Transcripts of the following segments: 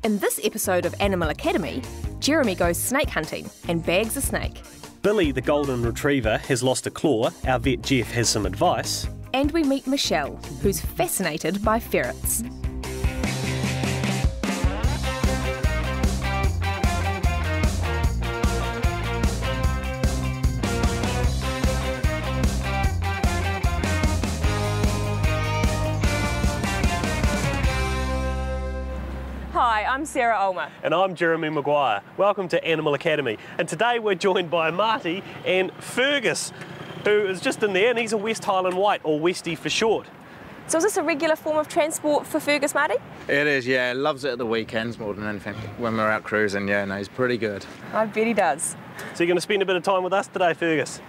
In this episode of Animal Academy, Jeremy goes snake hunting and bags a snake. Billy, the golden retriever, has lost a claw. Our vet Jeff has some advice. And we meet Michelle, who's fascinated by ferrets. Hi, I'm Sarah Ulmer. And I'm Jeremy Maguire. Welcome to Animal Academy. And today we're joined by Marty and Fergus, who is just in there, and he's a West Highland White, or Westie for short. So is this a regular form of transport for Fergus, Marty? It is, yeah. Loves it at the weekends more than anything. When we're out cruising, yeah, no, he's pretty good. I bet he does. So you're going to spend a bit of time with us today, Fergus?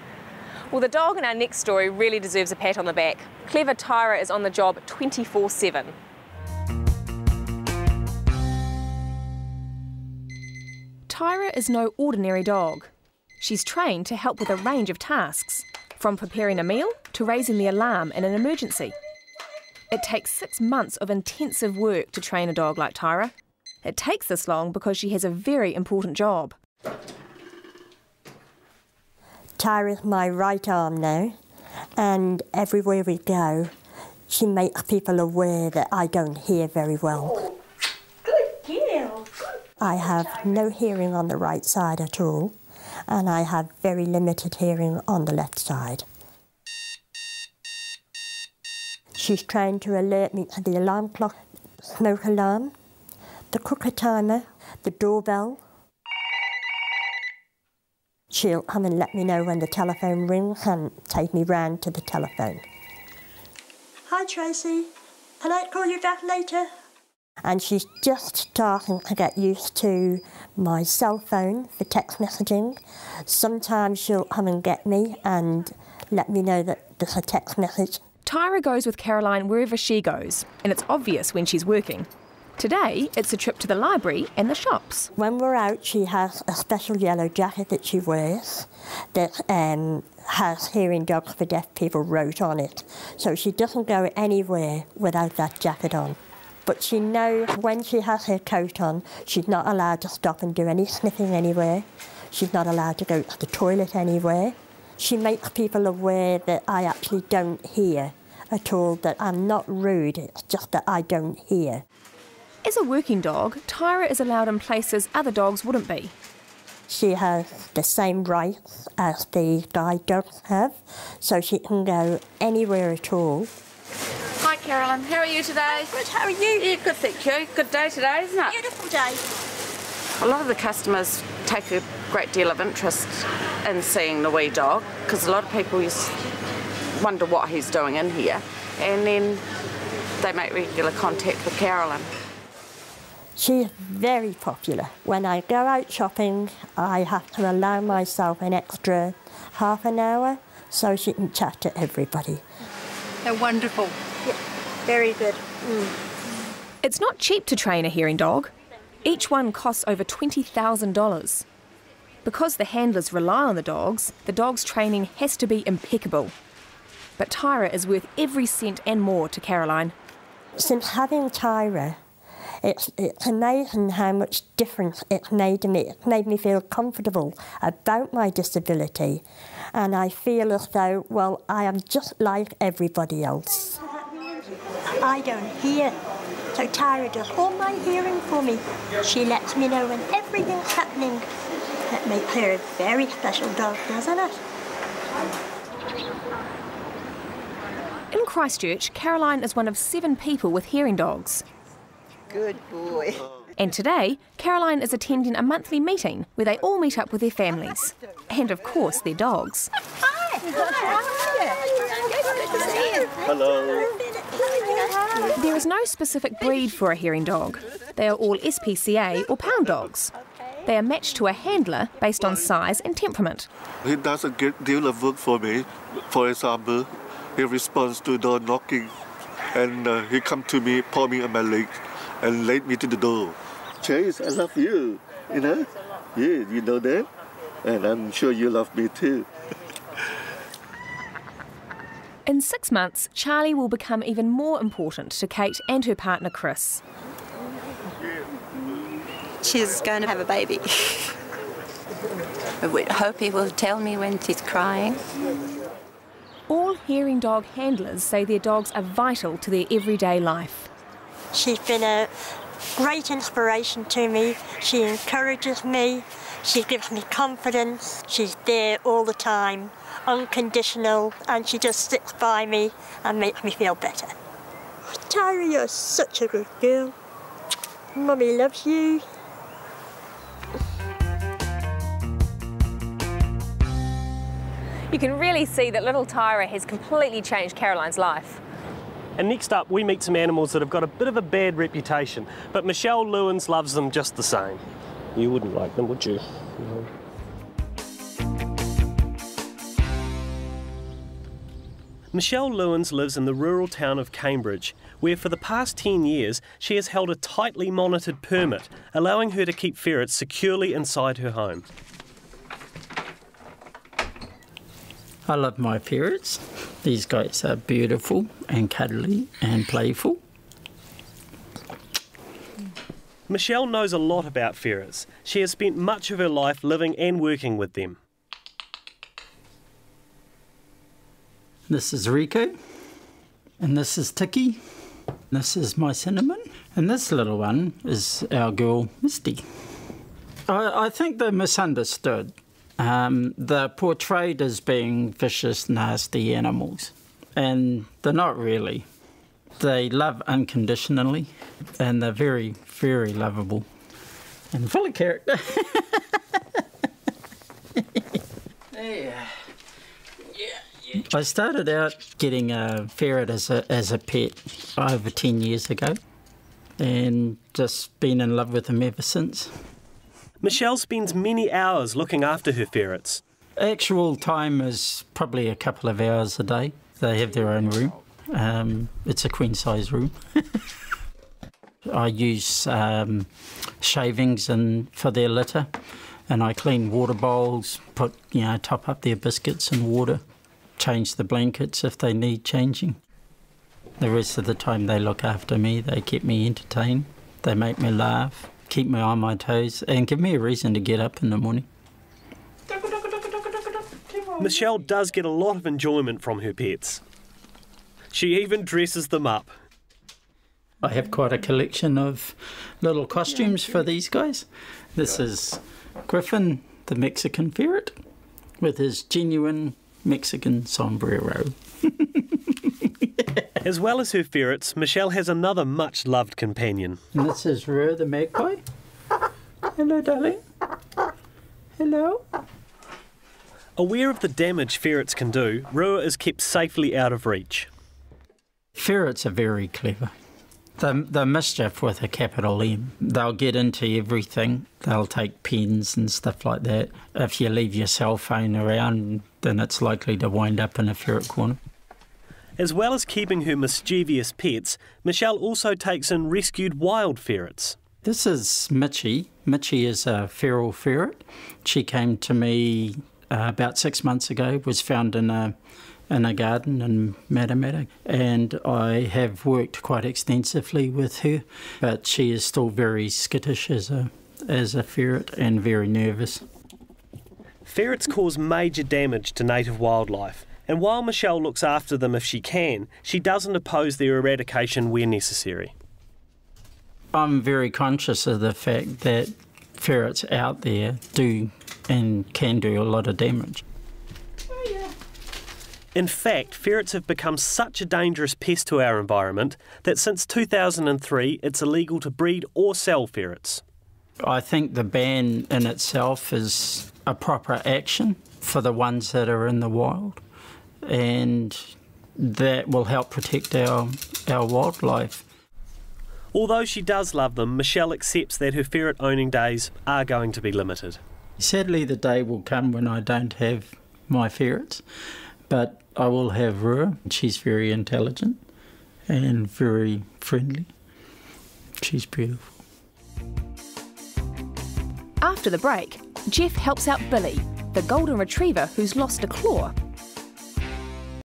Well, the dog in our next story really deserves a pat on the back. Clever Tyra is on the job 24/7. Tyra is no ordinary dog. She's trained to help with a range of tasks, from preparing a meal to raising the alarm in an emergency. It takes 6 months of intensive work to train a dog like Tyra. It takes this long because she has a very important job. Tyra's my right arm now, and everywhere we go, she makes people aware that I don't hear very well. Good girl. I have no hearing on the right side at all, and I have very limited hearing on the left side. She's trained to alert me to the alarm clock, smoke alarm, the cooker timer, the doorbell. She'll come and let me know when the telephone rings and take me round to the telephone. Hi Tracy, can I call you back later? And she's just starting to get used to my cell phone for text messaging. Sometimes she'll come and get me and let me know that there's a text message. Tyra goes with Caroline wherever she goes, and it's obvious when she's working. Today, it's a trip to the library and the shops. When we're out, she has a special yellow jacket that she wears that has hearing dogs for deaf people wrote on it. So she doesn't go anywhere without that jacket on. But she knows when she has her coat on, she's not allowed to stop and do any sniffing anywhere. She's not allowed to go to the toilet anywhere. She makes people aware that I actually don't hear at all, that I'm not rude, it's just that I don't hear. As a working dog, Tyra is allowed in places other dogs wouldn't be. She has the same rights as the guide dogs have, so she can go anywhere at all. Hi Carolyn, how are you today? Good, how are you? Yeah, good, thank you. Good day today, isn't it? Beautiful day. A lot of the customers take a great deal of interest in seeing the wee dog, because a lot of people wonder what he's doing in here, and then they make regular contact with Carolyn. She's very popular. When I go out shopping, I have to allow myself an extra half an hour so she can chat to everybody. They're wonderful. Yeah, very good. It's not cheap to train a hearing dog. Each one costs over $20,000. Because the handlers rely on the dog's training has to be impeccable. But Tyra is worth every cent and more to Caroline. Since having Tyra, it's amazing how much difference it's made to me. It's made me feel comfortable about my disability, and I feel as though, well, I am just like everybody else. I don't hear, so Tyra does all my hearing for me. She lets me know when everything's happening. That makes her a very special dog, doesn't it? In Christchurch, Caroline is one of 7 people with hearing dogs. Good boy. And today, Caroline is attending a monthly meeting where they all meet up with their families. And of course, their dogs. Hi. Good to see you. Hello. There is no specific breed for a hearing dog. They are all SPCA or pound dogs. They are matched to a handler based on size and temperament. He does a great deal of work for me. For example, he responds to door knocking, and he comes to me, paw me on my leg, and lead me to the door. Chase, I love you, you know? Yeah, you know that? And I'm sure you love me too. In 6 months, Charlie will become even more important to Kate and her partner Chris. she's going to have a baby. I hope he will tell me when she's crying. All hearing dog handlers say their dogs are vital to their everyday life. She's been a great inspiration to me. She encourages me. She gives me confidence. She's there all the time, unconditional, and she just sits by me and makes me feel better. Tyra, you're such a good girl. Mummy loves you. You can really see that little Tyra has completely changed Caroline's life. And next up, we meet some animals that have got a bit of a bad reputation, but Michelle Lewins loves them just the same. You wouldn't like them, would you? No. Michelle Lewins lives in the rural town of Cambridge, where for the past 10 years she has held a tightly monitored permit, allowing her to keep ferrets securely inside her home. I love my ferrets. These guys are beautiful and cuddly and playful. Michelle knows a lot about ferrets. She has spent much of her life living and working with them. This is Rico, and this is Tiki. This is my Cinnamon, and this little one is our girl Misty. I think they're misunderstood. They're portrayed as being vicious, nasty animals, and they're not really. They love unconditionally, and they're very, very lovable and full of character. Yeah. I started out getting a ferret as a pet over 10 years ago, and just been in love with them ever since. Michelle spends many hours looking after her ferrets. Actual time is probably a couple of hours a day. They have their own room. It's a queen-size room. I use shavings for their litter, and I clean water bowls, top up their biscuits and water, change the blankets if they need changing. The rest of the time they look after me. They keep me entertained. They make me laugh, keep me on my toes, and give me a reason to get up in the morning. Michelle does get a lot of enjoyment from her pets. She even dresses them up. I have quite a collection of little costumes for these guys. This is Griffin, the Mexican ferret, with his genuine Mexican sombrero. As well as her ferrets, Michelle has another much-loved companion. And this is Rue, the magpie. Hello, darling. Hello. Aware of the damage ferrets can do, Rue is kept safely out of reach. Ferrets are very clever. They're mischief with a capital M. They'll get into everything. They'll take pens and stuff like that. If you leave your cell phone around, then it's likely to wind up in a ferret corner. As well as keeping her mischievous pets, Michelle also takes in rescued wild ferrets. This is Mitchie. Mitchie is a feral ferret. She came to me about 6 months ago, was found in a garden in Matamata, and I have worked quite extensively with her, but she is still very skittish as a ferret and very nervous. Ferrets cause major damage to native wildlife, and while Michelle looks after them if she can, she doesn't oppose their eradication where necessary. I'm very conscious of the fact that ferrets out there do and can do a lot of damage. In fact, ferrets have become such a dangerous pest to our environment that since 2003 it's illegal to breed or sell ferrets. I think the ban in itself is a proper action for the ones that are in the wild, and that will help protect our wildlife. Although she does love them, Michelle accepts that her ferret owning days are going to be limited. Sadly, the day will come when I don't have my ferrets, but I will have Rua. She's very intelligent and very friendly. She's beautiful. After the break, Jeff helps out Billy, the golden retriever who's lost a claw.